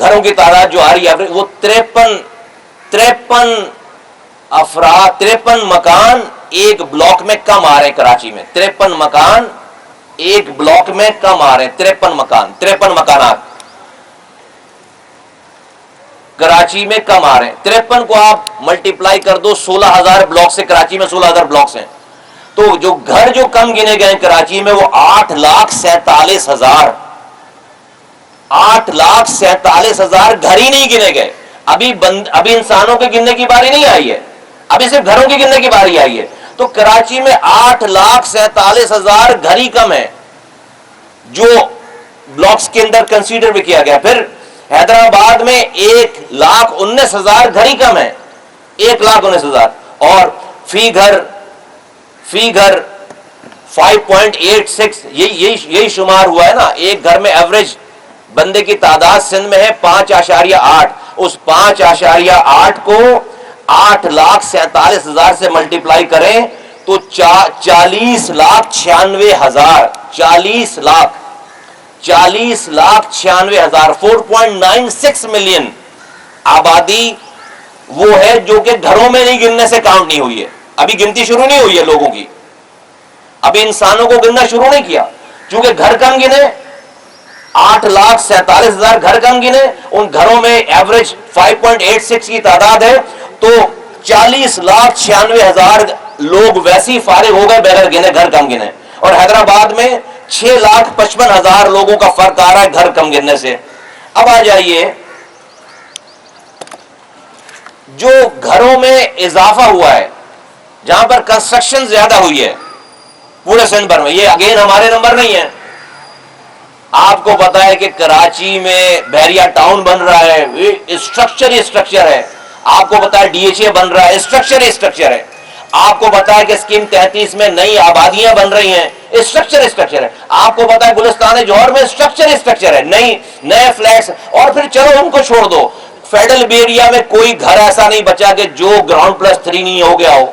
گھروں کی تعداد جو آ رہی ہے وہ 53 افراد 53 مکان ایک بلاک میں کم آ رہے ہیں کراچی میں. 53 مکان ایک بلاک میں کم آ رہے ہیں. 53 مکانات کراچی میں کم آ رہے ہیں. 53 کو آپ ملٹیپلائی کر دو 16,000 بلاک سے. کراچی میں 16,000 بلاکس ہیں تو جو گھر جو کم گنے گئے کراچی میں وہ 8,47,000. 8,47,000 گھر ہی نہیں گنے گئے. ابھی انسانوں کے گننے کی باری نہیں آئی ہے, ابھی صرف گھروں کی گننے کی باری آئی ہے. تو کراچی میں 8,47,000 گھر ہی کم ہے جو بلاکس کے اندر کنسیڈر بھی کیا گیا. پھر حیدرآباد میں 1,19,000 گھر ہی کم ہے. 1,19,000 اور فی گھر 5.86 یہی شمار ہوا ہے نا. ایک گھر میں ایوریج بندے کی تعداد سندھ میں ہے 5.8. اس 5.8 کو 8,47,000 سے ملٹیپلائی کریں تو 40,96,000 40,96,000 4.96 ملین آبادی وہ ہے جو کہ گھروں میں نہیں گننے سے کاؤنٹ نہیں ہوئی ہے. ابھی گنتی شروع نہیں ہوئی ہے لوگوں کی, ابھی انسانوں کو گننا شروع نہیں کیا. چونکہ گھر کم گنے 8,47,000 گھر کم گنے, ان گھروں میں ایوریج 5.86 کی تعداد ہے تو 40,96,000 لوگ ویسے ہی فارغ ہو گئے بغیر گنے, گھر کم گنے. اور حیدرآباد میں 6,55,000 لوگوں کا فرق آ رہا ہے گھر کم گننے سے. اب آ جائیے جو گھروں میں اضافہ ہوا ہے جہاں پر کنسٹرکشن زیادہ ہوئی ہے پورے سندھ بھر میں. یہ اگین ہمارے نمبر نہیں ہے. آپ کو پتا ہے کہ کراچی میں بحریہ ٹاؤن بن رہا ہے, اسٹرکچر ہے. آپ کو پتا ہے ڈی ایچ اے بن رہا ہے, اسٹرکچر ہے. آپ کو پتا ہے کہ اسکیم 33 میں نئی آبادیاں بن رہی ہیں, اسٹرکچر ہے. آپ کو پتا ہے گلستان جوہر میں اسٹرکچر ہے, نئے فلیٹس. اور پھر چلو ان کو چھوڑ دو, فیڈرل ایریا میں کوئی گھر ایسا نہیں بچا کہ جو گراؤنڈ پلس 3 نہیں ہو گیا ہو.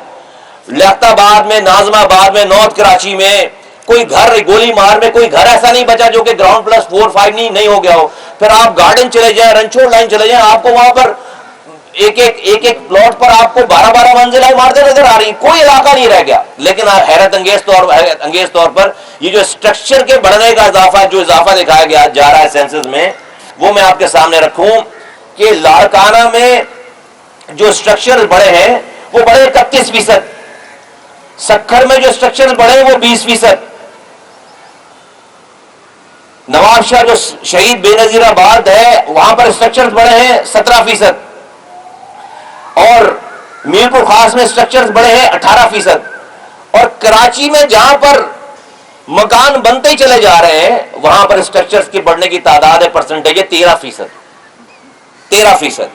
لیاقت آباد میں, ناظم آباد میں, نارتھ کراچی میں کوئی گھر, گولی مار میں کوئی گھر ایسا نہیں بچا جو کہ گراؤنڈ پلس 4-5 نہیں ہو گیا ہو. پھر آپ گارڈن چلے جائیں, رنچوڑ لائن چلے جائیں, آپ کو وہاں پر ایک پلاٹ پر آپ کو 12 منزلیں عمارتیں نظر آ رہی, کوئی علاقہ نہیں رہ گیا. لیکن حیرت انگیز طور پر یہ جو اسٹرکچر کے بڑھنے کا اضافہ, جو اضافہ دکھایا گیا جا رہا ہے سینسس میں, وہ میں آپ کے سامنے رکھوں کہ لاڑکانہ میں جو اسٹرکچر بڑے ہیں وہ بڑے 31%. سکھر میں جو اسٹرکچر بڑھے وہ 20%. نواب شاہ جو شہید بے نظیر آباد ہے وہاں پر اسٹرکچر بڑے ہیں 17%. اور میرپور خاص میں اسٹرکچر بڑے ہیں 18%. اور کراچی میں جہاں پر مکان بنتے ہی چلے جا رہے ہیں وہاں پر اسٹرکچر کی بڑھنے کی تعداد ہے, پرسنٹیج ہے 13%.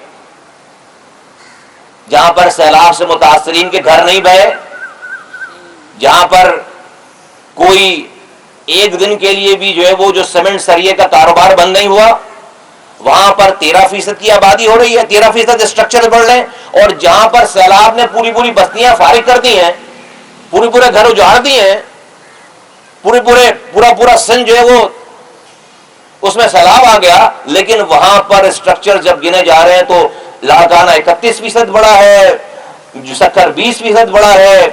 جہاں پر سیلاب سے متاثرین کے گھر نہیں بہے, جہاں پر کوئی ایک دن کے لیے بھی جو ہے وہ جو سیمنٹ سریے کا کاروبار بند نہیں ہوا, وہاں پر 13% کی آبادی ہو رہی ہے, 13% اسٹرکچر بڑھ رہے ہیں. اور جہاں پر سیلاب نے پوری بستیاں فارغ کر دی ہیں, پورے گھر اجاڑ دیے ہیں, پورا سندھ جو ہے وہ اس میں سیلاب آ گیا, لیکن وہاں پر اسٹرکچر جب گنے جا رہے ہیں تو لاڑکانہ 31% بڑا ہے, سکھر 20% بڑا ہے,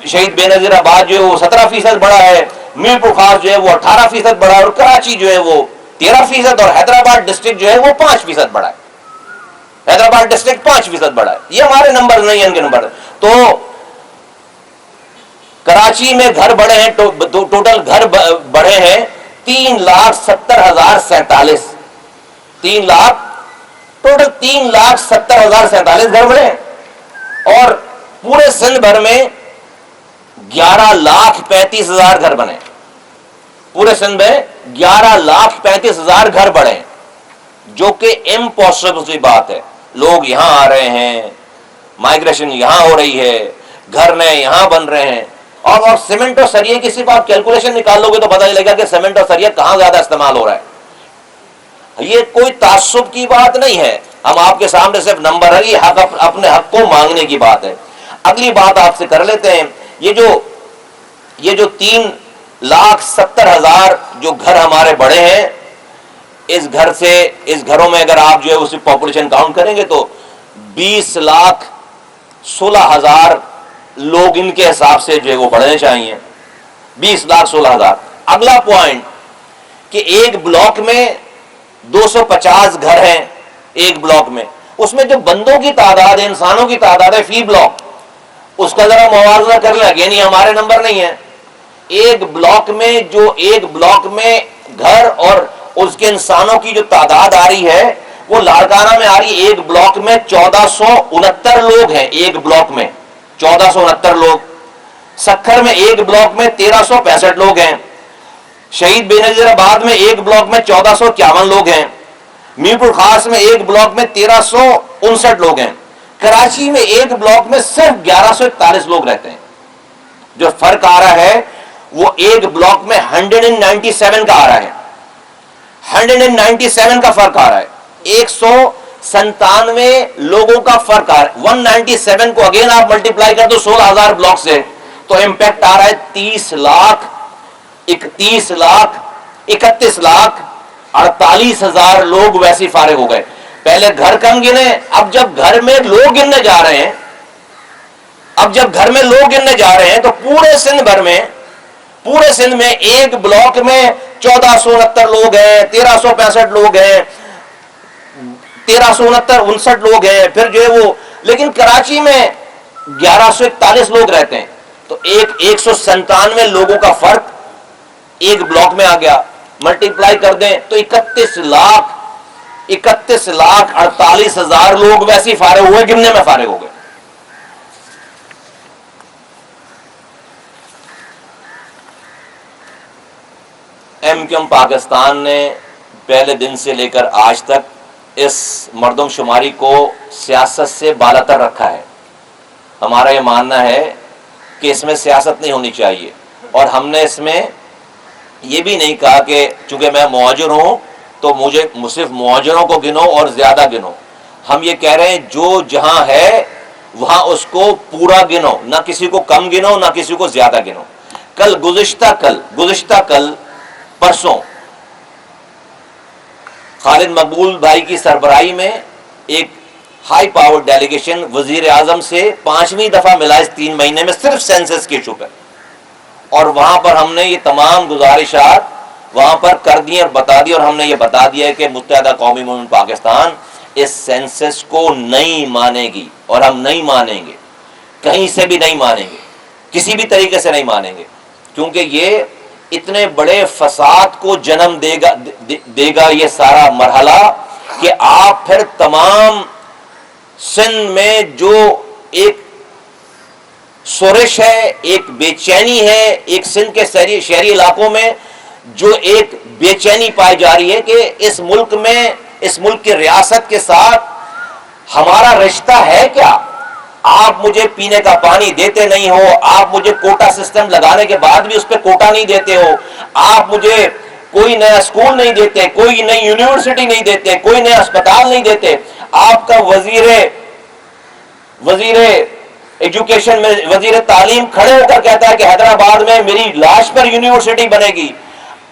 شہید بے نظیر آباد جو ہے وہ 17% بڑا ہے, میرپور خاص جو ہے وہ 18% بڑا ہے, اور کراچی جو ہے وہ 13%, اور حیدرآباد ڈسٹرکٹ جو ہے وہ 5% بڑا ہے. حیدرآباد ڈسٹرکٹ 5% بڑا ہے. یہ ہمارے نمبر نہیں ہیں, ان کے نمبر. تو کراچی میں گھر بڑے ہیں, ٹوٹل گھر بڑے ہیں 3,70,047. 3,70,047 گھر بڑے ہیں. اور پورے سندھ بھر میں 11,35,000 گھر بنے. پورے سندھ میں 11,35,000 گھر بڑے ہیں, جو کہ امپاسبل سی بات ہے. لوگ یہاں آ رہے ہیں, مائگریشن یہاں ہو رہی ہے, گھر نئے یہاں بن رہے ہیں. اور سیمنٹ اور سریے کی صرف آپ کیلکولیشن نکال لو گے تو پتہ چلے گا کہ سیمنٹ اور سریہ کہاں زیادہ استعمال ہو رہا ہے. یہ کوئی تعصب کی بات نہیں ہے, ہم آپ کے سامنے صرف نمبر ہے, یہ اپنے حق کو مانگنے کی بات ہے. اگلی بات آپ سے کر لیتے ہیں, یہ جو 3,70,000 جو گھر ہمارے بڑے ہیں, اس گھر سے اس گھروں میں اگر آپ جو ہے اسی پاپولیشن کاؤنٹ کریں گے تو 20,16,000 لوگ ان کے حساب سے جو ہے وہ پڑھنے چاہیے. 20,16,000. اگلا پوائنٹ کہ ایک بلاک میں 250 گھر ہیں. ایک بلاک میں اس میں جو بندوں کی تعداد ہے, انسانوں کی تعداد ہے فی بلاک, اس کا ذرا موازنہ کر لیں. یعنی ہمارے نمبر نہیں ہے. ایک بلاک میں جو ایک بلاک میں گھر اور اس کے انسانوں کی جو تعداد آ رہی ہے وہ لاڑکانہ میں آ رہی ہے. ایک بلاک میں 1469 لوگ ہیں. ایک بلاک میں 1469 لوگ. سکھر میں ایک بلاک میں 1365 لوگ ہیں. شہید بے نظیر آباد میں ایک بلاک میں 1451 لوگ ہیں. میر پور خاص میں ایک بلاک میں 1359 لوگ ہیں. کراچی میں ایک بلاک میں صرف 1141 لوگ رہتے ہیں. جو فرق آ رہا ہے وہ ایک بلاک میں 197 کا آ رہا ہے. 197 کا فرق آ رہا ہے. 197 لوگوں کا فرق آ رہا ہے. 197 کو اگین آپ ملٹیپلائی کر دو 16,000 بلاک سے تو امپیکٹ آ رہا ہے 30 لاکھ 31 لاکھ 48,000 لوگ ویسے فارغ ہو گئے. پہلے گھر کم گنے, اب جب گھر میں لوگ گننے جا رہے ہیں تو پورے سندھ میں ایک بلاک میں 1469 لوگ ہیں, 1365 لوگ ہیں, 1369 لوگ ہیں. پھر جو ہے وہ لیکن کراچی میں 1141 لوگ رہتے ہیں. تو 197 لوگوں کا فرق ایک بلاک میں آ گیا. ملٹیپلائی کر دیں تو 31 لاکھ 48,000 لوگ ویسے فارغ ہوئے, گننے میں فارغ ہو گئے. ایم کیو ایم پاکستان نے پہلے دن سے لے کر آج تک اس مردم شماری کو سیاست سے بالاتر رکھا ہے. ہمارا یہ ماننا ہے کہ اس میں سیاست نہیں ہونی چاہیے, اور ہم نے اس میں یہ بھی نہیں کہا کہ چونکہ میں مہاجر ہوں تو مجھے صرف مہاجروں کو گنو اور زیادہ گنو. ہم یہ کہہ رہے ہیں جو جہاں ہے وہاں اس کو پورا گنو, نہ کسی کو کم گنو نہ کسی کو زیادہ گنو. گزشتہ کل پرسوں خالد مقبول بھائی کی سربراہی میں ایک ہائی پاور ڈیلیگیشن وزیر اعظم سے 5ویں دفعہ ملا اس 3 مہینے میں صرف سینسس کے ایشو پر, اور وہاں پر ہم نے یہ تمام گزارشات وہاں پر کر دی اور بتا دی, اور ہم نے یہ بتا دیا ہے کہ متحدہ قومی موومنٹ پاکستان اس سینسس کو نہیں مانے گی, اور ہم نہیں مانیں گے, کہیں سے بھی نہیں مانیں گے, کسی بھی طریقے سے نہیں مانیں گے, کیونکہ یہ اتنے بڑے فساد کو جنم دے گا یہ سارا مرحلہ کہ آپ پھر تمام سندھ میں جو ایک سورش ہے, ایک بے چینی ہے, ایک سندھ کے شہری علاقوں میں جو ایک بے چینی پائی جا رہی ہے کہ اس ملک کی ریاست کے ساتھ ہمارا رشتہ ہے کیا. آپ مجھے پینے کا پانی دیتے نہیں ہو, آپ مجھے کوٹا سسٹم لگانے کے بعد بھی اس پہ کوٹا نہیں دیتے ہو, آپ مجھے کوئی نیا اسکول نہیں دیتے, کوئی نئی یونیورسٹی نہیں دیتے, کوئی نیا اسپتال نہیں دیتے. آپ کا وزیر ایجوکیشن میں وزیر تعلیم کھڑے ہو کر کہتا ہے کہ حیدرآباد میں میری لاش پر یونیورسٹی بنے گی.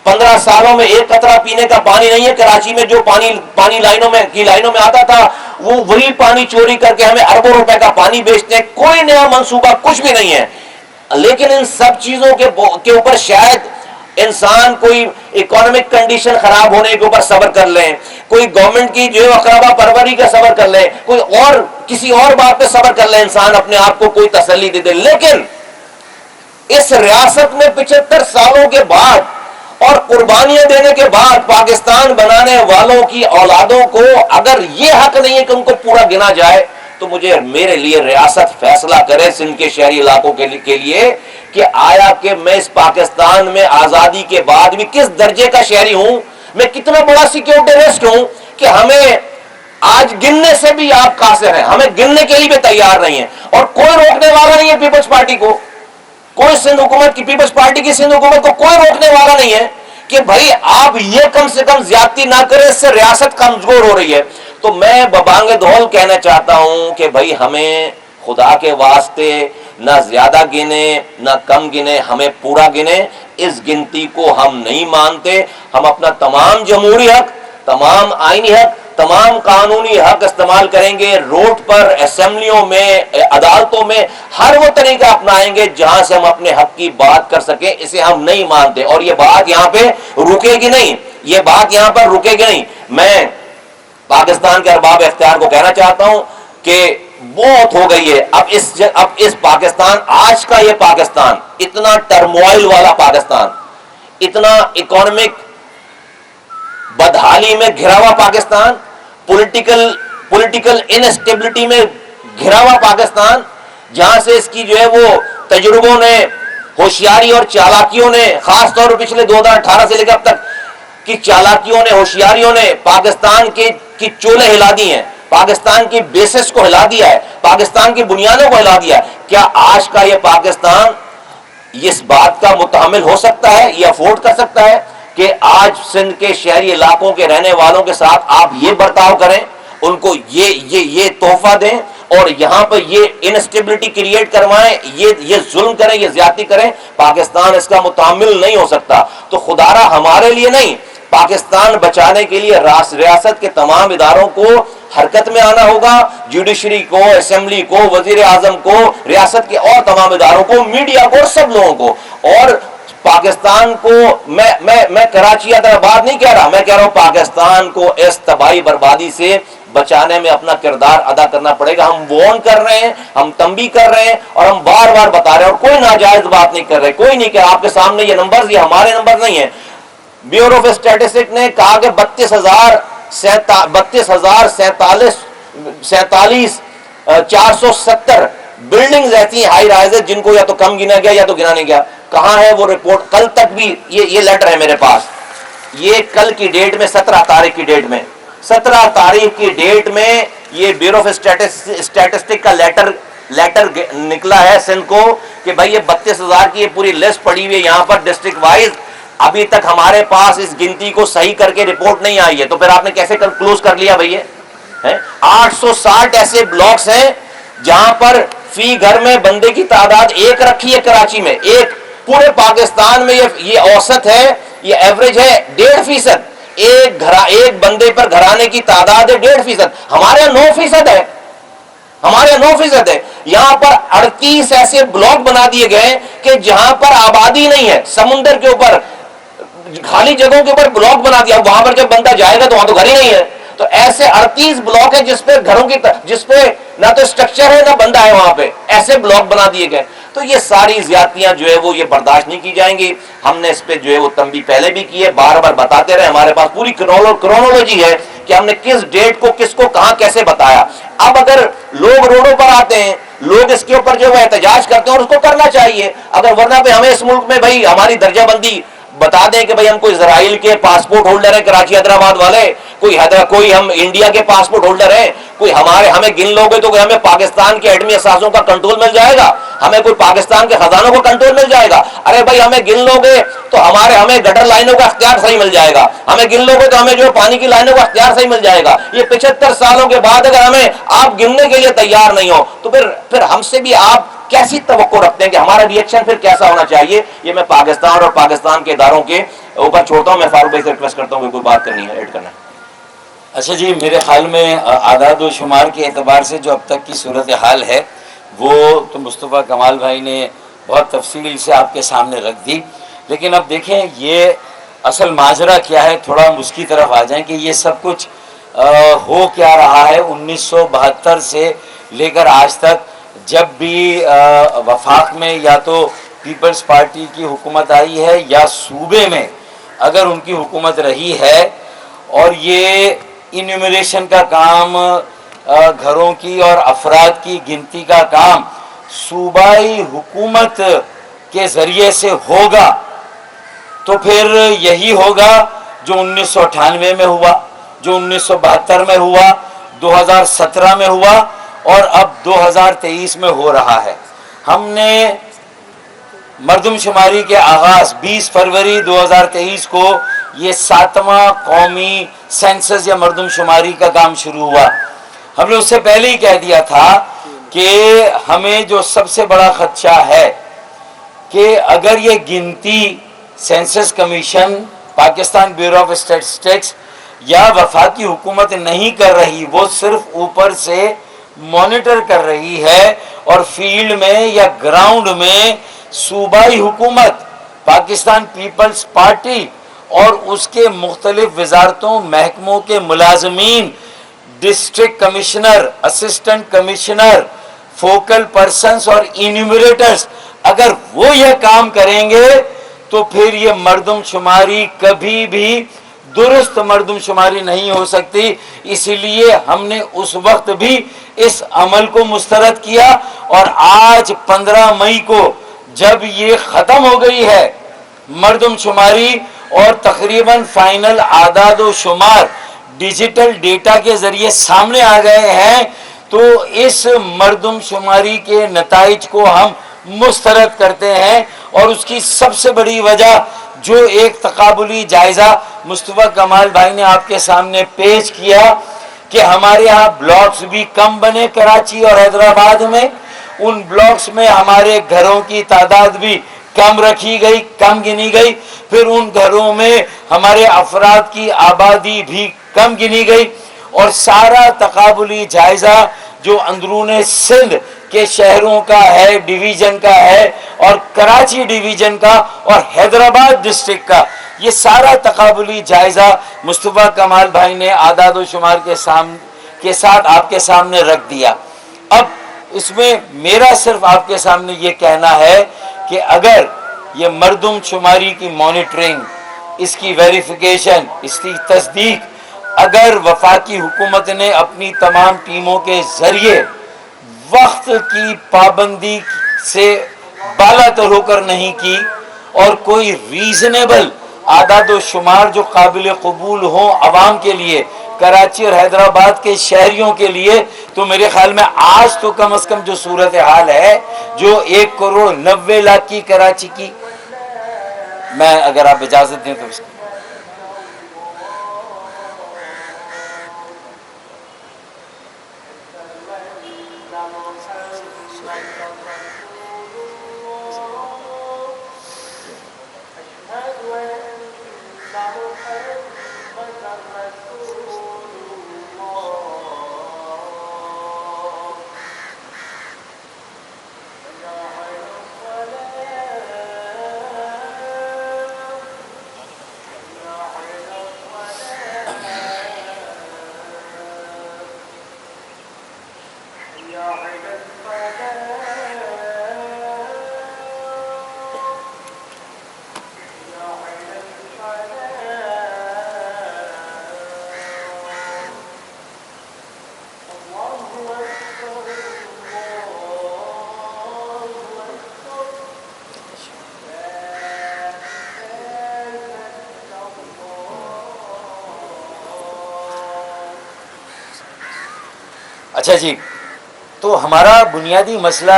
15 سالوں میں ایک قطرہ پینے کا پانی نہیں ہے. کراچی میں جو پانی لائنوں میں آتا تھا وہ وہی پانی چوری کر کے ہمیں اربوں روپے کا پانی بیچتے ہیں. کوئی نیا منصوبہ کچھ بھی نہیں ہے. لیکن ان سب چیزوں کے اوپر شاید انسان کوئی اکانومک کنڈیشن خراب ہونے کے اوپر صبر کر لیں, کوئی گورنمنٹ کی جو اقربا پروری کا صبر کر لیں, کوئی اور کسی اور بات پہ صبر کر لیں, انسان اپنے آپ کو کوئی تسلی دے دے. لیکن اس ریاست میں 75 سالوں کے بعد اور قربانیاں دینے کے بعد پاکستان بنانے والوں کی اولادوں کو اگر یہ حق نہیں ہے کہ ان کو پورا گنا جائے تو میرے لیے ریاست فیصلہ کرے سندھ کے شہری علاقوں کے لیے کہ آیا کہ میں اس پاکستان میں آزادی کے بعد بھی کس درجے کا شہری ہوں, میں کتنا بڑا سیکیورٹی رسک ہوں کہ ہمیں آج گننے سے بھی آپ قاصر ہیں, ہمیں گننے کے لیے بھی تیار نہیں ہیں. اور کوئی روکنے والا نہیں ہے پیپلز پارٹی کو, کوئی سندھ حکومت کی پیپلز پارٹی کی سندھ حکومت کو کوئی روکنے والا نہیں ہے کہ بھائی آپ یہ کم سے کم زیادتی نہ کریں, اس سے ریاست کمزور ہو رہی ہے. تو میں ببانگ دھول کہنا چاہتا ہوں کہ بھائی ہمیں خدا کے واسطے نہ زیادہ گنے نہ کم گنے, ہمیں پورا گنے. اس گنتی کو ہم نہیں مانتے. ہم اپنا تمام جمہوری حق, تمام آئینی حق، تمام قانونی حق استعمال کریں گے، روڈ پر، اسمبلیوں میں، عدالتوں میں ہر وہ طریقہ اپنائیں گے جہاں سے ہم اپنے حق کی بات کر سکیں. اسے ہم نہیں مانتے اور یہ بات یہاں پہ رکے گی نہیں، یہ بات یہاں پر رکے گی نہیں. میں پاکستان کے ارباب اختیار کو کہنا چاہتا ہوں کہ بہت ہو گئی ہے. اب اس پاکستان، آج کا یہ پاکستان، اتنا ٹرموائل والا پاکستان، اتنا اکانومک بدحالی میں گھرا ہوا پاکستان، پولیٹیکل انسٹیبلٹی میں گھرا ہوا پاکستان، جہاں سے اس کی جو ہے وہ تجربوں نے، ہوشیاری اور چالاکیوں نے، خاص طور پر پچھلے 2018 سے لے کر اب تک کی چالاکیوں نے، ہوشیاریوں نے پاکستان کی چولے ہلا دی ہیں، پاکستان کی بیسس کو ہلا دیا ہے، پاکستان کی بنیادوں کو ہلا دیا ہے. کیا آج کا یہ پاکستان اس بات کا متحمل ہو سکتا ہے، یہ افورڈ کر سکتا ہے کہ آج سندھ کے شہری علاقوں کے رہنے والوں کے ساتھ آپ یہ برتاؤ کریں، ان کو یہ تحفہ دیں اور یہاں پہ یہ انسٹیبلٹی کریٹ کروائیں، یہ ظلم کریں، یہ زیادتی کریں؟ پاکستان اس کا متحمل نہیں ہو سکتا. تو خدارا ہمارے لیے نہیں، پاکستان بچانے کے لیے ریاست کے تمام اداروں کو حرکت میں آنا ہوگا، جوڈیشری کو، اسمبلی کو، وزیر اعظم کو، ریاست کے اور تمام اداروں کو، میڈیا کو اور سب لوگوں کو. اور پاکستان کو میں کراچی حیدرآباد نہیں کہہ رہا، میں کہہ رہا ہوں پاکستان کو اس تباہی بربادی سے بچانے میں اپنا کردار ادا کرنا پڑے گا. ہم وارن کر رہے ہیں، ہم تنبیہ کر رہے ہیں اور ہم بار بار بتا رہے ہیں اور کوئی ناجائز بات نہیں کر رہے. کوئی نہیں کہ آپ کے سامنے یہ نمبرز، یہ ہمارے نمبر نہیں ہیں. بیورو آف اسٹیٹسٹکس نے کہا کہ 32,470 بلڈنگز ایسی ہیں ہائی رائز جن کو یا تو کم گنا گیا یا تو گنا نہیں گیا. کہاں ہے وہ رپورٹ؟ کل تک بھی یہ لیٹر ہے میرے پاس، یہ کل کی ڈیٹ میں 17 تاریخ کی ڈیٹ میں 17 تاریخ کی ڈیٹ میں یہ بیورو آف اسٹیٹسٹک کا لیٹر نکلا ہے سندھ کو کہ بھائی یہ 32,000 کی یہ پوری لسٹ پڑی ہوئی ہے یہاں پر ڈسٹرکٹ وائز. ابھی تک ہمارے پاس اس گنتی کو صحیح کر کے رپورٹ نہیں آئی ہے. تو پھر آپ نے کیسے کلوز کر لیا بھائی؟ 860 ایسے بلاکس ہیں جہاں پر فی گھر میں بندے کی تعداد ایک رکھی ہے کراچی میں. ایک پورے پاکستان میں یہ اوسط ہے، یہ ایوریج ہے 1.5%. ایک بندے پر گھرانے کی تعداد ہے 1.5%. ہمارے یہاں 9% ہے، ہمارے یہاں 9% ہے. یہاں پر 38 ایسے بلاک بنا دیے گئے کہ جہاں پر آبادی نہیں ہے، سمندر کے اوپر خالی جگہوں کے اوپر بلاک بنا دیا. وہاں پر جب بندہ جائے گا تو وہاں تو گھر ہی نہیں ہے. تو ایسے 38 بلاک ہے جس پہ گھروں کی، جس پہ نہ تو اسٹرکچر ہے نہ بندہ ہے وہاں پہ، ایسے بلاک بنا دیے گئے. تو یہ ساری زیادتیاں جو ہے وہ یہ برداشت نہیں کی جائیں گی. ہم نے اس پہ جو ہے وہ تنبیہ پہلے بھی کی ہے، بار بار بتاتے رہے. ہمارے پاس پوری کرونولوجی ہے کہ ہم نے کس ڈیٹ کو کس کو کہاں کیسے بتایا. اب اگر لوگ روڈوں پر آتے ہیں، لوگ اس کے اوپر جو ہے احتجاج کرتے ہیں اور اس کو کرنا چاہیے. اگر ورنہ پہ ہمیں اس ملک میں بھائی ہماری درجہ بندی بتا دیں کہ بھائی ہم کوئی اسرائیل کے پاسپورٹ ہولڈر ہیں کراچی حیدرآباد والے، کوئی ہم انڈیا کے پاسپورٹ ہولڈر ہیں، کوئی ہمیں گن لوگے تو ہمیں پاکستان کے ایٹمی اثاثوں کا کنٹرول مل جائے گا، ہمیں کوئی پاکستان کے خزانوں کا کنٹرول مل جائے گا. ارے بھائی ہمیں گن لوگے تو ہمیں گٹر لائنوں کا اختیار صحیح مل جائے گا، ہمیں گن لوگے تو ہمیں جو پانی کی لائنوں کا اختیار صحیح مل جائے گا. یہ 75 سالوں کے بعد اگر ہمیں آپ گننے کے لیے تیار نہیں ہو تو پھر ہم سے بھی آپ کیسی توقع رکھتے ہیں کہ ہمارا ری ایکشن پھر کیسا ہونا چاہیے؟ یہ میں پاکستان اور پاکستان کے اداروں کے اوپر چھوڑتا ہوں. میں فاروق بھائی سے ریکویسٹ کرتا ہوں کہ کوئی بات کرنی ہے، ایڈ کرنا ہے. اچھا جی، میرے خیال میں اعداد و شمار کے اعتبار سے جو اب تک کی صورتحال ہے وہ تو مصطفیٰ کمال بھائی نے بہت تفصیل سے آپ کے سامنے رکھ دی. لیکن اب دیکھیں یہ اصل ماجرا کیا ہے، تھوڑا ہم اس کی طرف آ جائیں کہ یہ سب کچھ ہو کیا رہا ہے 1972 سے لے کر آج تک. جب بھی وفاق میں یا تو پیپلز پارٹی کی حکومت آئی ہے یا صوبے میں اگر ان کی حکومت رہی ہے، اور یہ انیومریشن کا کام، گھروں کی اور افراد کی گنتی کا کام صوبائی حکومت کے ذریعے سے ہوگا، تو پھر یہی ہوگا جو 1998 میں ہوا، جو 1972 میں ہوا، 2017 میں ہوا اور اب 2023 میں ہو رہا ہے. ہم نے مردم شماری کے آغاز 20 فروری 2023 کو یہ 7واں قومی سینسس یا مردم شماری کا کام شروع ہوا. ہم نے اس سے پہلے ہی کہہ دیا تھا کہ ہمیں جو سب سے بڑا خدشہ ہے کہ اگر یہ گنتی census commission, Pakistan bureau of statistics یا وفاقی حکومت نہیں کر رہی، وہ صرف اوپر سے مانیٹر کر رہی ہے، اور فیلڈ میں یا گراؤنڈ میں صوبائی حکومت، پاکستان پیپلز پارٹی اور اس کے مختلف وزارتوں محکموں کے ملازمین، district commissioner, assistant commissioner, focal persons اور انیمیریٹرز، اگر وہ یہ کام کریں گے تو پھر یہ مردم شماری کبھی بھی درست مردم شماری نہیں ہو سکتی۔ اسی لیے ہم نے اس وقت بھی اس عمل کو مسترد کیا، اور آج 15 مئی کو جب یہ ختم ہو گئی ہے مردم شماری اور تقریباً فائنل اعداد و شمار ڈیجیٹل ڈیٹا کے ذریعے سامنے آ گئے ہیں، تو اس مردم شماری کے نتائج کو ہم مسترد کرتے ہیں۔ اور اس کی سب سے بڑی وجہ جو ایک تقابلی جائزہ مصطفیٰ کمال بھائی نے آپ کے سامنے پیش کیا کہ ہمارے ہاں بلاکس بھی کم بنے کراچی اور حیدرآباد میں، ان بلاکس میں ہمارے گھروں کی تعداد بھی کم رکھی گئی، کم گنی گئی، پھر ان گھروں میں ہمارے افراد کی آبادی بھی کم گنی گئی، اور سارا تقابلی جائزہ جو اندرون سندھ کے شہروں کا ہے، ڈویژن کا ہے، اور کراچی ڈویژن کا اور حیدرآباد ڈسٹرکٹ کا، یہ سارا تقابلی جائزہ مصطفیٰ کمال بھائی نے اعداد و شمار کے ساتھ آپ کے سامنے رکھ دیا۔ اب اس میں میرا صرف آپ کے سامنے یہ کہنا ہے کہ اگر یہ مردم شماری کی مانیٹرنگ، اس کی ویریفیکیشن، اس کی تصدیق اگر وفاقی حکومت نے اپنی تمام ٹیموں کے ذریعے وقت کی پابندی سے بالا تر ہو کر نہیں کی، اور کوئی ریزنیبل اعداد و شمار جو قابل قبول ہوں عوام کے لیے، کراچی اور حیدرآباد کے شہریوں کے لیے، تو میرے خیال میں آج تو کم از کم جو صورتحال ہے، جو 1,90,00,000 کی کراچی کی، میں اگر آپ اجازت دیں تو اس کی اچھا جی، تو ہمارا بنیادی مسئلہ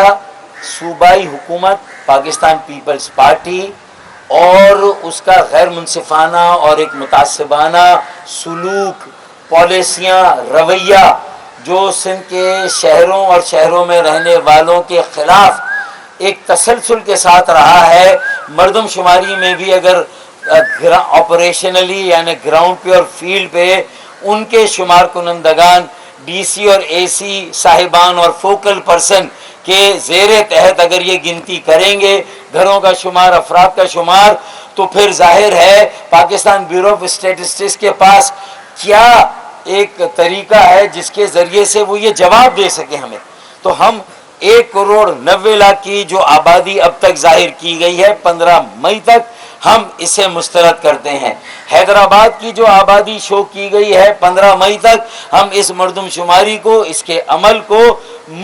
صوبائی حکومت، پاکستان پیپلز پارٹی اور اس کا غیر منصفانہ اور ایک متعصبانہ سلوک، پالیسیاں، رویہ جو سندھ کے شہروں اور شہروں میں رہنے والوں کے خلاف ایک تسلسل کے ساتھ رہا ہے۔ مردم شماری میں بھی اگر آپریشنلی یعنی گراؤنڈ پہ اور فیلڈ پہ ان کے شمار کنندگان ڈی سی اور اے سی صاحبان اور فوکل پرسن کے زیر تحت اگر یہ گنتی کریں گے گھروں کا شمار، افراد کا شمار، تو پھر ظاہر ہے پاکستان بیورو آف اسٹیٹسٹکس کے پاس کیا ایک طریقہ ہے جس کے ذریعے سے وہ یہ جواب دے سکے ہمیں۔ تو ہم 1,90,00,000 کی جو آبادی اب تک ظاہر کی گئی ہے 15 مئی تک، ہم اسے مسترد کرتے ہیں۔ حیدرآباد کی جو آبادی شو کی گئی ہے 15 مئی تک، ہم اس مردم شماری کو، اس کے عمل کو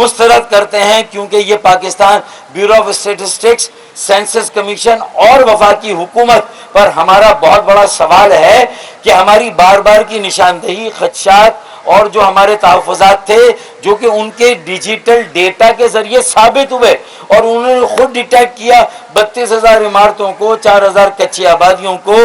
مسترد کرتے ہیں، کیونکہ یہ Pakistan bureau of statistics, census commission اور وفاقی حکومت پر ہمارا بہت بڑا سوال ہے کہ ہماری بار بار کی نشاندہی، خدشات اور جو ہمارے تحفظات تھے جو کہ ان کے ڈیجیٹل ڈیٹا کے ذریعے ثابت ہوئے، اور انہوں نے خود ڈیٹیکٹ کیا 32,000 عمارتوں کو، 4,000 کچی آبادیوں کو،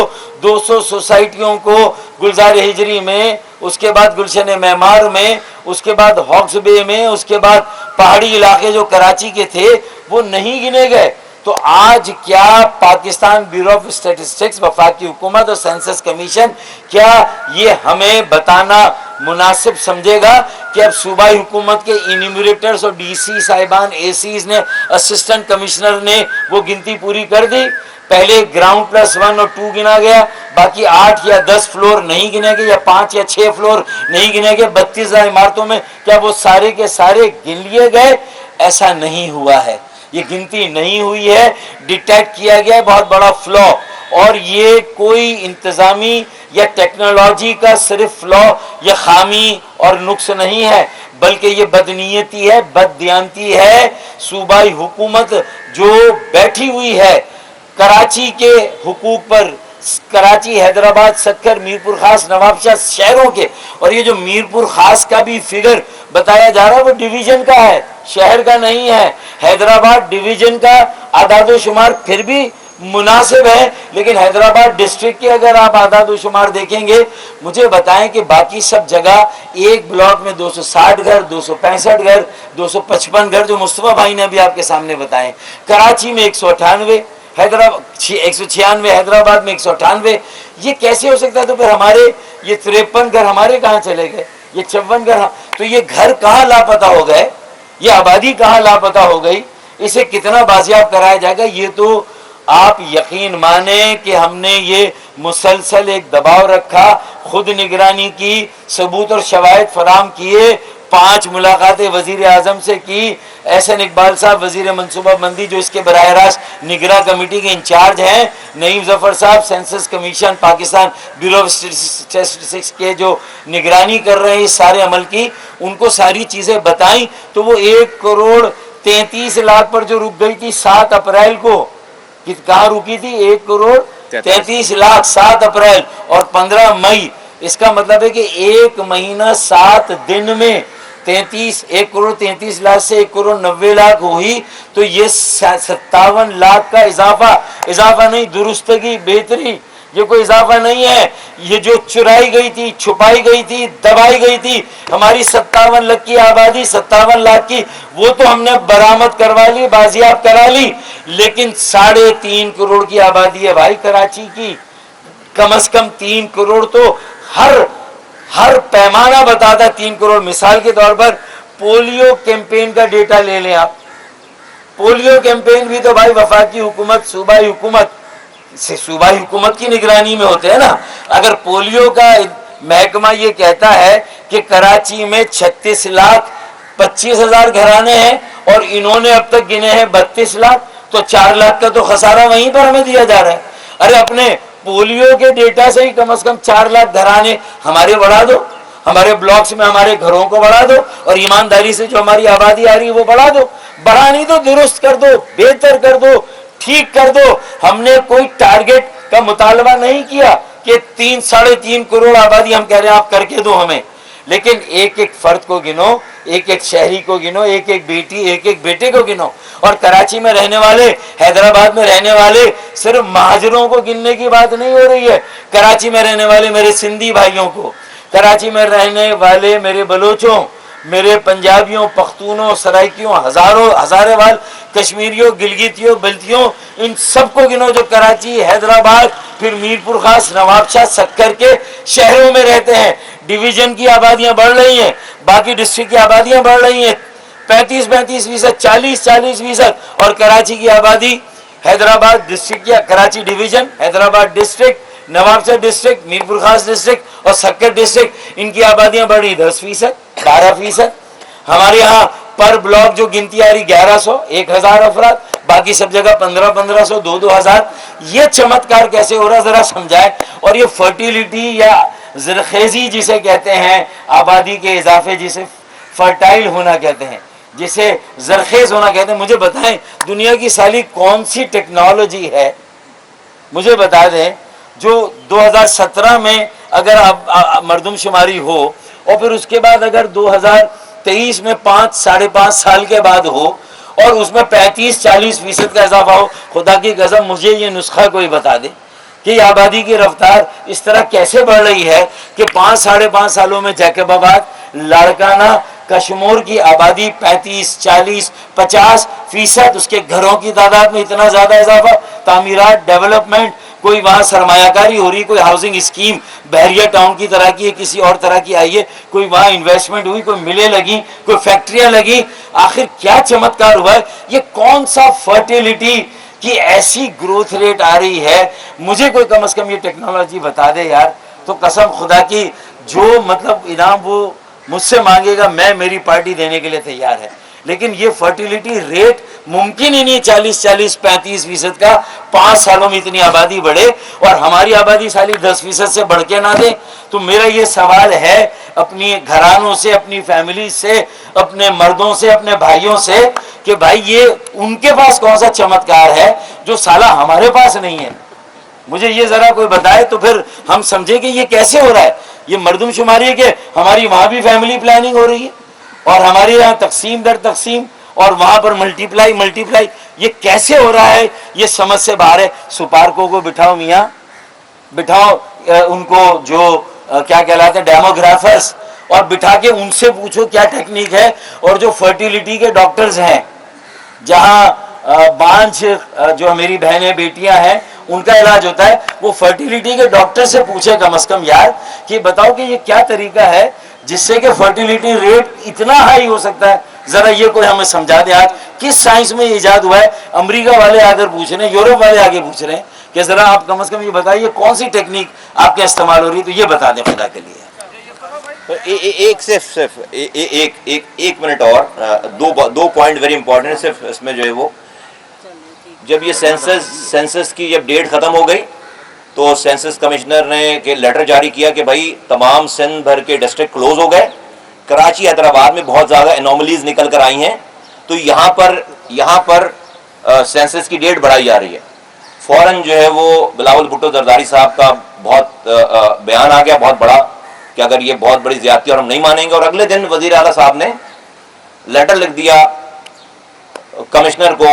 200 سوسائٹیوں کو گلزار ہجری میں، اس کے بعد گلشن معمار میں، اس کے بعد ہاکس بے میں، اس کے بعد پہاڑی علاقے جو کراچی کے تھے وہ نہیں گنے گئے۔ تو آج کیا پاکستان بیورو آف اسٹیٹسٹکس، وفاقی حکومت اور سینسس کمیشن کیا یہ ہمیں بتانا مناسب سمجھے گا کہ اب صوبائی حکومت کے انیمیریٹرز اور ڈی سی صاحبان، اے سیز نے، اسسٹنٹ کمشنر نے وہ گنتی پوری کر دی؟ پہلے گراؤنڈ پلس 1 اور 2 گنا گیا، باقی 8 یا 10 فلور نہیں گنے گئے، یا 5 یا 6 فلور نہیں گنے گئے 32,000 عمارتوں میں، کیا وہ سارے کے سارے گن لیے گئے؟ ایسا نہیں ہوا ہے، یہ گنتی نہیں ہوئی ہے، ڈیٹیکٹ کیا گیا ہے بہت بڑا فلو، اور یہ کوئی انتظامی یا ٹیکنالوجی کا صرف فلو یا خامی اور نقص نہیں ہے، بلکہ یہ بدنیتی ہے، بددیانتی ہے۔ صوبائی حکومت جو بیٹھی ہوئی ہے کراچی کے حقوق پر، کراچی، حیدرآباد، سکر، میرپور خاص، نوابشاہ شہروں کے، اور یہ جو میرپور خاص کا بھی فگر بتایا جا رہا ہے وہ ڈویژن کا ہے، شہر کا نہیں ہے۔ حیدرآباد ڈویژن کا اعداد و شمار پھر بھی مناسب ہے، لیکن حیدرآباد ڈسٹرکٹ کے اگر آپ اعداد و شمار دیکھیں گے، مجھے بتائیں کہ باقی سب جگہ ایک بلاک میں 260 گھر، 265 گھر، 255 گھر جو مصطفیٰ بھائی نے ابھی آپ کے سامنے بتائے، کراچی میں 198، حیدرآباد 196، حیدرآباد میں 198، یہ کیسے ہو سکتا ہے؟ تو پھر ہمارے یہ 53 گھر ہمارے کہاں چلے گئے؟ یہ 54 گھر، تو یہ گھر کہاں لاپتہ ہو گئے؟ یہ آبادی کہاں لاپتہ ہو گئی؟ اسے کتنا بازیاب کرایا جائے گا؟ یہ تو آپ یقین مانیں کہ ہم نے یہ مسلسل ایک دباؤ رکھا، خود نگرانی کی، ثبوت اور شواہد فراہم کیے، 5 ملاقاتیں وزیر اعظم سے کی، احسن اقبال صاحب وزیر منصوبہ بندی جو اس کے براہ راست نگراں کمیٹی کے انچارج ہیں، نعیم ظفر صاحب census commission Pakistan bureau of statistics کے جو نگرانی کر رہے ہیں اس سارے عمل کی، ان کو ساری چیزیں بتائیں تو وہ 1,33,00,000 پر جو رک گئی تھی 7 اپریل کو، کہاں رکی تھی؟ 1,33,00,000 7 اپریل اور 15 مئی، اس کا مطلب ہے کہ 1 مہینہ 7 دن میں 1,33,00,000 سے 1,90,00,000 ہوئی، تو یہ 57 لاکھ کا اضافہ نہیں، درستگی، بہتری، یہ کوئی اضافہ نہیں ہے۔ یہ جو چرائی گئی تھی، چھپائی گئی تھی، دبائی گئی تھی ہماری 57 لاکھ کی آبادی، 57 لاکھ کی، وہ تو ہم نے برآمد کروا لی، بازیاب کرا لی، لیکن 3.5 کروڑ کی آبادی ہے بھائی کراچی کی، کم از کم 3 کروڑ تو ہر پیمانہ بتاتا 3 کروڑ۔ مثال کے طور پر پولیو کیمپین کا ڈیٹا لے لیں آپ، پولیو کیمپین بھی تو بھائی وفاقی حکومت، صوبائی حکومت کی نگرانی میں ہوتے ہیں نا۔ اگر پولیو کا محکمہ یہ کہتا ہے کہ کراچی میں 36,25,000 گھرانے ہیں اور انہوں نے اب تک گنے ہیں 32 لاکھ، تو 4 لاکھ کا تو خسارہ وہیں پر ہمیں دیا جا رہا ہے۔ ارے اپنے پولیو کے ڈیٹا سے ہی کم از کم 4 لاکھ گھرانے ہمارے بڑھا دو، ہمارے بلاکس میں ہمارے گھروں کو بڑھا دو، اور ایمانداری سے جو ہماری آبادی آ رہی ہے وہ بڑھا دو، بڑھا نہیں تو درست کر دو، بہتر کر دو، ٹھیک کر دو۔ ہم نے کوئی ٹارگٹ کا مطالبہ نہیں کیا کہ 3.5 کروڑ آبادی ہم کہہ رہے ہیں آپ کر کے دو ہمیں، لیکن ایک ایک فرد کو گنو، ایک ایک شہری کو گنو، ایک ایک بیٹی، ایک ایک بیٹے کو گنو۔ اور کراچی میں رہنے والے، حیدرآباد میں رہنے والے صرف مہاجروں کو گننے کی بات نہیں ہو رہی ہے، کراچی میں رہنے والے میرے سندھی بھائیوں کو، کراچی میں رہنے والے میرے بلوچوں، میرے پنجابیوں، پختونوں، سرائکیوں، ہزارے وال کشمیریوں، گلگتیوں، بلتیوں، ان سب کو گنو جو کراچی، حیدرآباد، پھر میرپور خاص، نوابشاہ، سکر کے شہروں میں رہتے ہیں۔ ڈویژن کی آبادیاں بڑھ رہی ہیں، باقی ڈسٹرکٹ کی آبادیاں بڑھ رہی ہیں، 35%، 40%، اور کراچی کی آبادی، حیدرآباد ڈسٹرکٹ یا Karachi division, Hyderabad district, Nawabshah district, Mirpur Khas district اور سکر ڈسٹرکٹ، ان کی آبادیاں بڑھی 10%، 12%۔ ہمارے یہاں پر بلاک جو گنتی آ رہی 1100، 1000 افراد، باقی سب جگہ 1500، 2000۔ یہ چمتکار کیسے ہو رہا ذرا سمجھائے۔ اور یہ فرٹیلیٹی یا زرخیزی جسے کہتے ہیں، آبادی کے اضافے جسے فرٹائل ہونا کہتے ہیں، جسے زرخیز ہونا کہتے ہیں، مجھے بتائیں دنیا کی سالی کون سی ٹیکنالوجی ہے، مجھے بتا دیں، جو 2017 میں اگر مردم شماری ہو اور پھر اس کے بعد اگر 2023 میں 5-5.5 سال کے بعد ہو اور اس میں 35-40% کا اضافہ ہو، خدا کی قسم مجھے یہ نسخہ کوئی بتا دے کہ یہ آبادی کی رفتار اس طرح کیسے بڑھ رہی ہے کہ 5-5.5 سالوں میں جیکب آباد، لاڑکانہ، کشمور کی آبادی 35, 40, 50%, اس کے گھروں کی تعداد میں اتنا زیادہ اضافہ, تعمیرات, ڈیولپمنٹ, کوئی وہاں سرمایہ کاری ہو رہی, کوئی ہاؤسنگ اسکیم بحریہ ٹاؤن کی طرح کی ہے, کسی اور طرح کی آئی ہے, کوئی وہاں انویسٹمنٹ ہوئی, کوئی ملیں لگی, کوئی فیکٹریاں لگی. آخر کیا چمتکار ہوا ہے؟ یہ کون سا فرٹیلٹی کی ایسی گروتھ ریٹ آ رہی ہے؟ مجھے کوئی کم از کم یہ ٹیکنالوجی بتا دے یار, تو قسم خدا کی جو مطلب انعام وہ مجھ سے مانگے گا میں میری پارٹی دینے کے لیے تیار ہے. لیکن یہ فرٹیلٹی ریٹ ممکن ہی نہیں 40-45% کا 5 سالوں میں اتنی آبادی بڑھے اور ہماری آبادی سالی 10% سے بڑھ کے نہ دے. تو میرا یہ سوال ہے اپنی گھرانوں سے, اپنی فیملی سے, اپنے مردوں سے, اپنے بھائیوں سے کہ بھائی یہ ان کے پاس کون سا چمتکار ہے جو سالہ ہمارے پاس نہیں ہے؟ مجھے یہ ذرا کوئی بتائے تو پھر ہم سمجھیں کہ یہ کیسے ہو رہا ہے. یہ مردم شماری ہے کہ ہماری وہاں بھی فیملی پلاننگ ہو رہی ہے اور ہمارے یہاں تقسیم در تقسیم اور وہاں پر ملٹیپلائی, یہ کیسے ہو رہا ہے؟ یہ سمجھ سے باہر ہے. سپارکوں کو بٹھاؤ میاں, بٹھاؤ ان کو جو کیا کہلاتے ہیں ڈیموگرافرز, اور بٹھا کے ان سے پوچھو کیا ٹیکنیک ہے. اور جو فرٹیلیٹی کے ڈاکٹرز ہیں, جہاں بانجھ جو میری بہنیں بیٹیاں ہیں ان کا علاج ہوتا ہے, وہ فرٹیلیٹی کے ڈاکٹر سے پوچھے کم از کم یار کہ بتاؤ کہ یہ کیا طریقہ ہے جس سے کہ فرٹیلیٹی ریٹ اتنا ہائی ہو سکتا ہے. ذرا یہ کوئی ہمیں سمجھا دے آج کس سائنس میں یہ ایجاد ہوا ہے. امریکہ والے آ کر پوچھ رہے ہیں, یورپ والے آگے پوچھ رہے ہیں کہ ذرا آپ کم از کم یہ بتائیے کون سی ٹیکنیک آپ کے استعمال ہو رہی ہے, تو یہ بتا دیں خدا کے لیے. صرف ایک منٹ اور, دو پوائنٹ ویری امپورٹنٹ. صرف اس میں جو ہے وہ جب یہ سینسس کی جب ڈیٹ ختم ہو گئی تو سینسس کمشنر نے کہ لیٹر جاری کیا کہ بھائی تمام سندھ بھر کے ڈسٹرکٹ کلوز ہو گئے. کراچی حیدرآباد میں بہت زیادہ انوملیز نکل کر آئی ہیں, تو یہاں پر سینسس کی ڈیٹ بڑھائی جا رہی ہے. فوراً جو ہے وہ بلاول بھٹو زرداری صاحب کا بہت بیان آ گیا بہت بڑا کہ اگر یہ بہت بڑی زیادتی اور ہم نہیں مانیں گے. اور اگلے دن وزیر اعلیٰ صاحب نے لیٹر لکھ دیا کمشنر کو,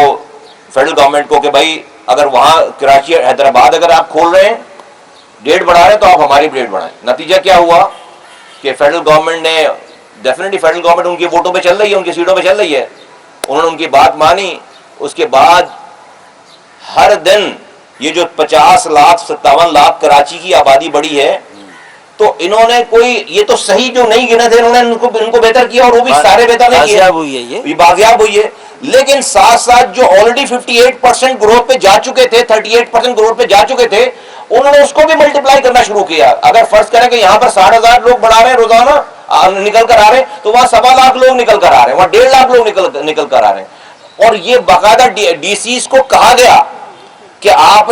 فیڈرل گورنمنٹ کو, کہ بھائی اگر وہاں کراچی حیدرآباد اگر آپ کھول رہے ہیں ڈیٹ بڑھا رہے ہیں تو آپ ہماری بھی ڈیٹ بڑھائیں. نتیجہ کیا ہوا کہ فیڈرل گورنمنٹ نے ڈیفینیٹلی فیڈرل گورنمنٹ ان کی ووٹوں پہ چل رہی ہے, ان کی سیٹوں پہ چل رہی ہے, انہوں نے ان کی بات مانی. اس کے بعد ہر دن یہ جو 50 لاکھ 57 لاکھ کراچی کی آبادی بڑی ہے, تو انہوں نے کوئی یہ تو صحیح جو نہیں گنے تھے انہوں نے ان کو بہتر کیا, اور وہ بھی سارے بہتر نہیں کیے, یہ بازیاب ہوئی ہے. لیکن ساتھ ساتھ جو آلریڈی 58% گروتھ پہ جا چکے تھے, 38% گروتھ پہ جا چکے تھے, انہوں نے اس کو بھی ملٹیپلائی کرنا شروع کیا. اگر فرض کریں کہ یہاں پر 60,000 لوگ بڑھا رہے ہیں روزانہ نکل کر آ رہے ہیں, تو وہاں 1.25 لاکھ لوگ نکل کر آ رہے ہیں, وہاں 1.5 لاکھ لوگ نکل کر آ رہے ہیں. اور یہ باقاعدہ ڈی سیز کو کہا گیا کہ آپ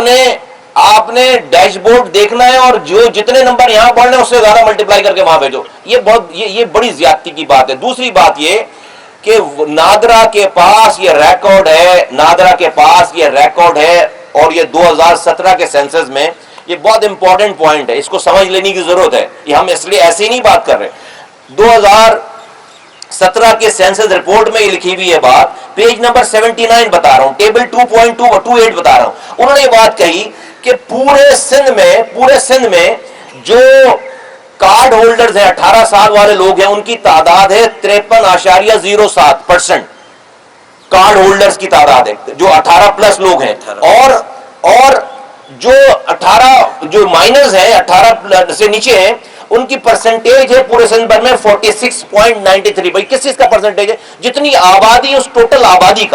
نے ڈیش بورڈ دیکھنا ہے اور جو جتنے نمبر یہاں پڑھ رہے ہیں اس سے زیادہ ملٹیپلائی کر کے وہاں بھیجو. یہ بڑی زیادتی کی بات ہے. دوسری بات یہ کہ نادرا کے پاس یہ ریکارڈ ہے, اور یہ 2017 کے سینسس میں یہ بہت امپورٹنٹ پوائنٹ ہے, اس کو سمجھ لینے کی ضرورت ہے. یہ ہم اس لیے ایسے ہی نہیں بات کر رہے. 2017 کے سینسس رپورٹ میں یہ لکھی ہوئی ہے بات, پیج نمبر 79 بتا رہا ہوں, ٹیبل 2.28 بتا رہا ہوں. انہوں نے یہ بات کہی کہ پورے سندھ میں جو کارڈ ہولڈرز ہیں 18 سال والے لوگ ہیں ان کی تعداد ہے 53.07%. کارڈ ہولڈرز کی تعداد ہے جو 18 پلس لوگ ہیں, اور جو 18 جو مائنرز ہیں 18 سے نیچے ہیں ان کی پرسنٹیج ہے پورے سندھ بھر میں 46.93. بھائی کس چیز کا پرسنٹیج ہے؟ جتنی آبادی اس ٹوٹل آبادی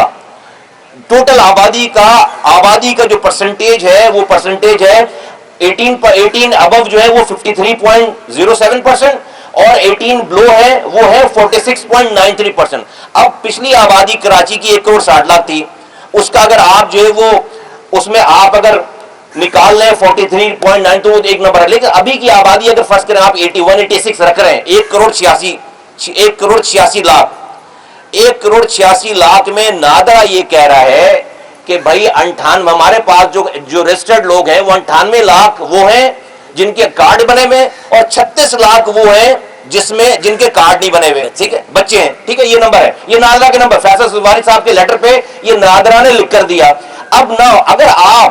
کا جو پرسنٹیج ہے وہ پرسنٹیج ہے 18 ابو جو ہے وہ 53.07%, اور 18 بلو ہے وہ ہے 46.93%. اب پچھلی آبادی کراچی کی 1.60 کروڑ تھی, اس کا اگر آپ جو ہے وہ اس میں آپ اگر نکال لیں 43.9 تو وہ ایک نمبر ہے. لیکن ابھی کی آبادی اگر فرض کریں آپ 81-86 رکھ رہے ہیں, 1 کروڑ 86 لاکھ میں نادرا یہ کہہ رہا ہے کہ بھائی 98 ہمارے پاس جو رجسٹرڈ لوگ ہیں وہ 98 لاکھ وہ ہیں جن کے کارڈ بنے ہوئے, اور 36 لاکھ وہ ہیں جن کے کارڈ نہیں بنے ہوئے, ٹھیک ہے, بچے ہیں, ٹھیک ہے. یہ نمبر ہے, یہ نادرا کے نمبر, فیصل سلواری صاحب کے لیٹر پہ یہ نادرا نے لکھ کر دیا. اب نہ اگر آپ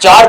4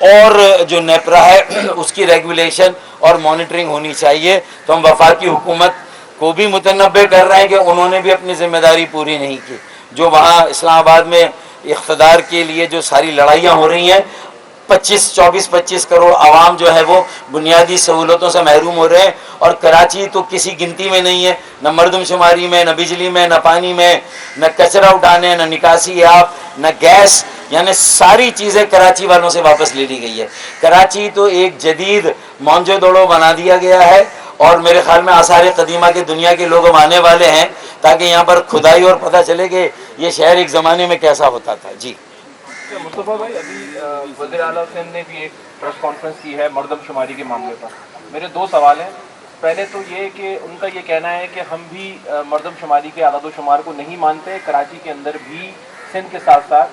اور جو نیپرا ہے اس کی ریگولیشن اور مانیٹرنگ ہونی چاہیے. تو ہم وفاقی حکومت کو بھی متنبع کر رہے ہیں کہ انہوں نے بھی اپنی ذمہ داری پوری نہیں کی. جو وہاں اسلام آباد میں اقتدار کے لیے جو ساری لڑائیاں ہو رہی ہیں، 25 کروڑ عوام جو ہے وہ بنیادی سہولتوں سے محروم ہو رہے ہیں. اور کراچی تو کسی گنتی میں نہیں ہے، نہ مردم شماری میں، نہ بجلی میں، نہ پانی میں، نہ کچرا اٹھانے، نہ نکاسی آب، نہ گیس. یعنی ساری چیزیں کراچی والوں سے واپس لے لی گئی ہے. کراچی تو ایک جدید مونجو دوڑو بنا دیا گیا ہے. اور میرے خیال میں آثار قدیمہ کی دنیا کے لوگ آنے والے ہیں تاکہ یہاں پر کھدائی اور پتہ چلے کہ یہ شہر ایک زمانے میں کیسا ہوتا تھا. جی مصطفیٰ بھائی، ابھی وزیر اعلیٰ سندھ نے بھی ایک پریس کانفرنس کی ہے مردم شماری کے معاملے پر. میرے دو سوال ہیں. پہلے تو یہ کہ ان کا یہ کہنا ہے کہ ہم بھی مردم شماری کے اعداد و شمار کو نہیں مانتے، کراچی کے اندر بھی سندھ کے ساتھ ساتھ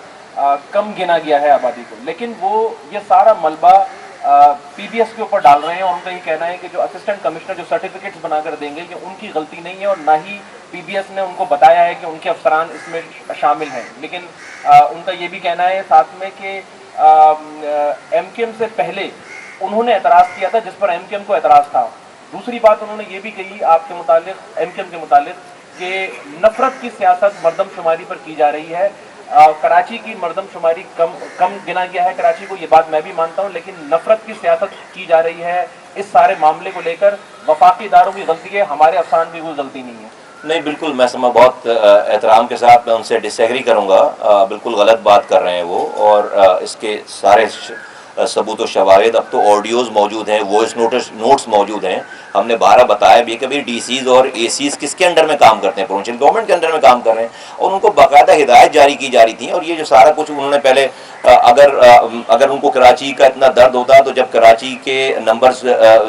کم گنا گیا ہے آبادی کو، لیکن وہ یہ سارا ملبہ پی بی ایس کے اوپر ڈال رہے ہیں. اور ان کا یہ کہنا ہے کہ جو اسسٹنٹ کمشنر جو سرٹیفکیٹس بنا کر دیں گے یہ ان کی غلطی نہیں ہے، اور نہ ہی پی بی ایس نے ان کو بتایا ہے کہ ان کے افسران اس میں شامل ہیں. لیکن ان کا یہ بھی کہنا ہے ساتھ میں کہ ایم کیو ایم سے پہلے انہوں نے اعتراض کیا تھا جس پر ایم کیو ایم کو اعتراض تھا. دوسری بات انہوں نے یہ بھی کہی آپ کے متعلق، ایم کیو ایم کے متعلق، کہ نفرت کی سیاست مردم شماری پر کی جا رہی ہے. کراچی کی مردم شماری کم گنا گیا ہے کراچی کو، یہ بات میں بھی مانتا ہوں، لیکن نفرت کی سیاست کی جا رہی ہے اس سارے معاملے کو لے کر. وفاقی اداروں کی غلطی ہے، ہمارے افسران کی کوئی غلطی نہیں ہے. نہیں، بالکل میں بہت احترام کے ساتھ میں ان سے ڈس ایگری کروں گا. بالکل غلط بات کر رہے ہیں وہ، اور اس کے سارے ثبوت و شواہد، اب تو آڈیوز موجود ہیں، وائس نوٹس موجود ہیں. ہم نے 12 بتایا بھی کہ ڈی سیز اور اے سیز کس کے انڈر میں کام کرتے ہیں، پروونشل گورنمنٹ کے انڈر میں کام کر رہے ہیں، اور ان کو باقاعدہ ہدایت جاری کی جا رہی تھی. اور یہ جو سارا کچھ انہوں نے پہلے اگر ان کو کراچی کا اتنا درد ہوتا تو جب کراچی کے نمبرز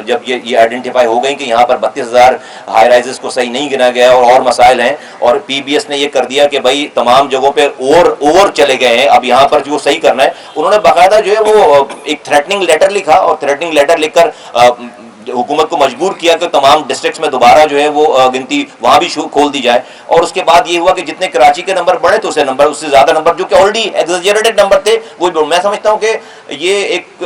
جب یہ آئیڈینٹیفائی ہو گئی کہ یہاں پر 32,000 ہائی رائزز کو صحیح نہیں گنا گیا اور مسائل ہیں، اور پی بی ایس نے یہ کر دیا کہ بھائی تمام جگہوں پہ اوور چلے گئے ہیں، اب یہاں پر جو صحیح کرنا ہے، انہوں نے باقاعدہ جو ہے وہ ایک تھریٹننگ لیٹر لکھا، اور تھریٹننگ لیٹر لکھ کر حکومت کو مجبور کیا کہ تمام ڈسٹرکٹس میں دوبارہ جو ہے وہ گنتی وہاں بھی کھول دی جائے. اور اس کے بعد یہ ہوا کہ جتنے کراچی کے نمبر بڑھے تو اس سے زیادہ نمبر جو کہ آلریڈی ایگزیجریٹڈ نمبر تھے وہ. میں سمجھتا ہوں کہ یہ ایک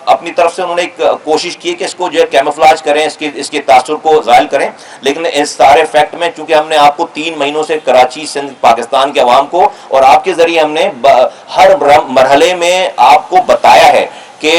اپنی طرف سے انہوں نے ایک کوشش کی کہ اس کو جو ہے کیموفلاج کریں، اس کے تاثر کو زائل کریں. لیکن اس سارے فیکٹ میں چونکہ ہم نے آپ کو 3 مہینوں سے کراچی سندھ پاکستان کے عوام کو اور آپ کے ذریعے ہم نے ہر مرحلے میں آپ کو بتایا ہے کہ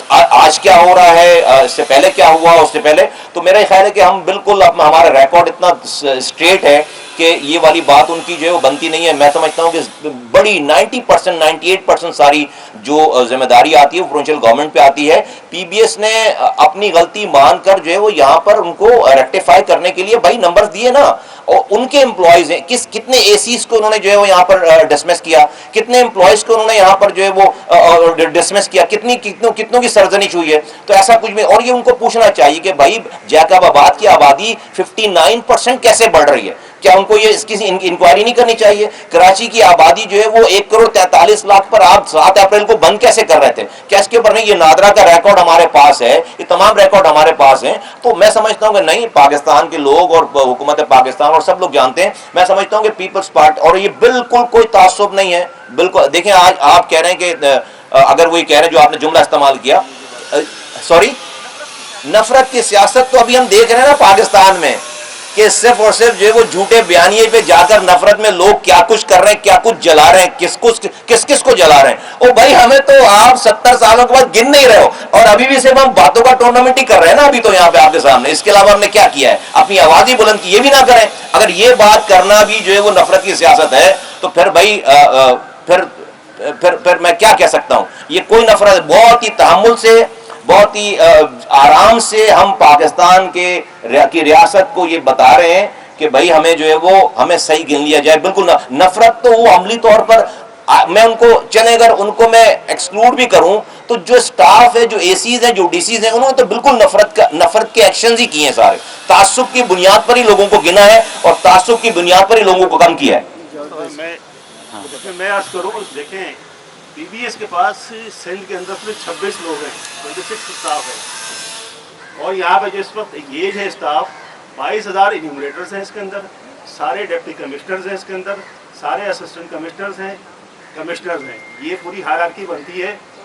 آج کیا ہو رہا ہے، اس سے پہلے کیا ہوا، اس سے پہلے، تو میرا خیال ہے کہ ہم بالکل ہمارا ریکارڈ اتنا اسٹریٹ ہے کہ یہ والی بات ان کی جو ہے وہ بنتی نہیں ہے. میں سمجھتا ہوں کہ بڑی 90% 98% ساری جو ذمہ داری آتی ہے وہ پروونشل گورنمنٹ پہ آتی ہے. پی بی ایس نے اپنی غلطی مان کر جو ہے وہ یہاں پر ان کو ریکٹیفائی کرنے کے لیے بھائی نمبرز دیے نا، اور ان کے امپلائیز ہیں کتنے اے سیز کو انہوں نے جو ہے وہ یہاں پر ڈسمس کیا، کتنے امپلائیز کو انہوں نے یہاں پر جو ہے وہ ڈسمس کیا، کتنوں کی سرزنش ہوئی ہے. تو ایسا کچھ بھی، اور یہ ان کو پوچھنا چاہیے کہ بھائی جیکب آباد کی آبادی 59% کیسے بڑھ رہی ہے، کیا ان کو یہ اس کی انکوائری نہیں کرنی چاہیے؟ کراچی کی آبادی جو ہے وہ 1,43,00,000 پر آپ 7 اپریل کو بند کیسے کر رہے تھے؟ کیا اس کے اوپر نہیں؟ یہ نادرا کا ریکارڈ ہمارے پاس ہے، یہ تمام ریکارڈ ہمارے پاس ہیں. تو میں سمجھتا ہوں کہ نہیں، پاکستان کے لوگ اور حکومت پاکستان اور سب لوگ جانتے ہیں. میں سمجھتا ہوں کہ پیپلز پارٹی، اور یہ بالکل کوئی تعصب نہیں ہے، بالکل. دیکھیں آج آپ کہہ رہے ہیں کہ اگر وہی کہہ رہے ہیں جو آپ نے جملہ استعمال کیا، نفرت کی سیاست، تو ابھی ہم دیکھ رہے ہیں نا پاکستان میں کہ صرف اور صرف جو ہے وہ جھوٹے بیانیے پہ جا کر نفرت میں لوگ کیا کچھ کر رہے ہیں، کیا کچھ جلا رہے ہیں، کس کو جلا رہے ہیں. او بھائی ہمیں تو آپ 70 سالوں کے بعد گن نہیں رہے ہو، اور ابھی بھی صرف ہم باتوں کا ٹورنامنٹ ہی کر رہے ہیں نا ابھی تو یہاں پہ آپ کے سامنے. اس کے علاوہ ہم نے کیا کیا ہے؟ اپنی آواز ہی بلند کی. یہ بھی نہ کریں. اگر یہ بات کرنا بھی جو ہے وہ نفرت کی سیاست ہے تو پھر بھائی پھر میں کیا کہہ سکتا ہوں. یہ کوئی نفرت، بہت ہی تحمل سے، بہت ہی آرام سے ہم پاکستان کی ریاست کو یہ بتا رہے ہیں کہ بھائی ہمیں جو ہے وہ ہمیں صحیح گن لیا جائے. بالکل نفرت تو وہ عملی طور پر میں ان کو چلے، اگر ان کو میں ایکسکلوڈ بھی کروں تو جو سٹاف ہے، جو اے سیز ہیں، جو ڈی سیز ہیں، انہوں نے تو بالکل نفرت کے ایکشنز ہی کیے ہیں سارے. تعصب کی بنیاد پر ہی لوگوں کو گنا ہے اور تعصب کی بنیاد پر ہی لوگوں کو کم کیا ہے. میں عرض کروں، دیکھیں پی بی ایس کے پاس سندھ کے اندر صرف 26 لوگ ہیں، 26 اسٹاف ہے، اور یہاں پہ جو اس وقت ایج ہے اسٹاف 22,000 انیمریٹرز ہیں اس کے اندر، سارے ڈپٹی کمشنرز ہیں اس کے اندر، سارے اسسٹنٹ کمشنرز ہیں. یہ پوری ہائرارکی بنتی ہے.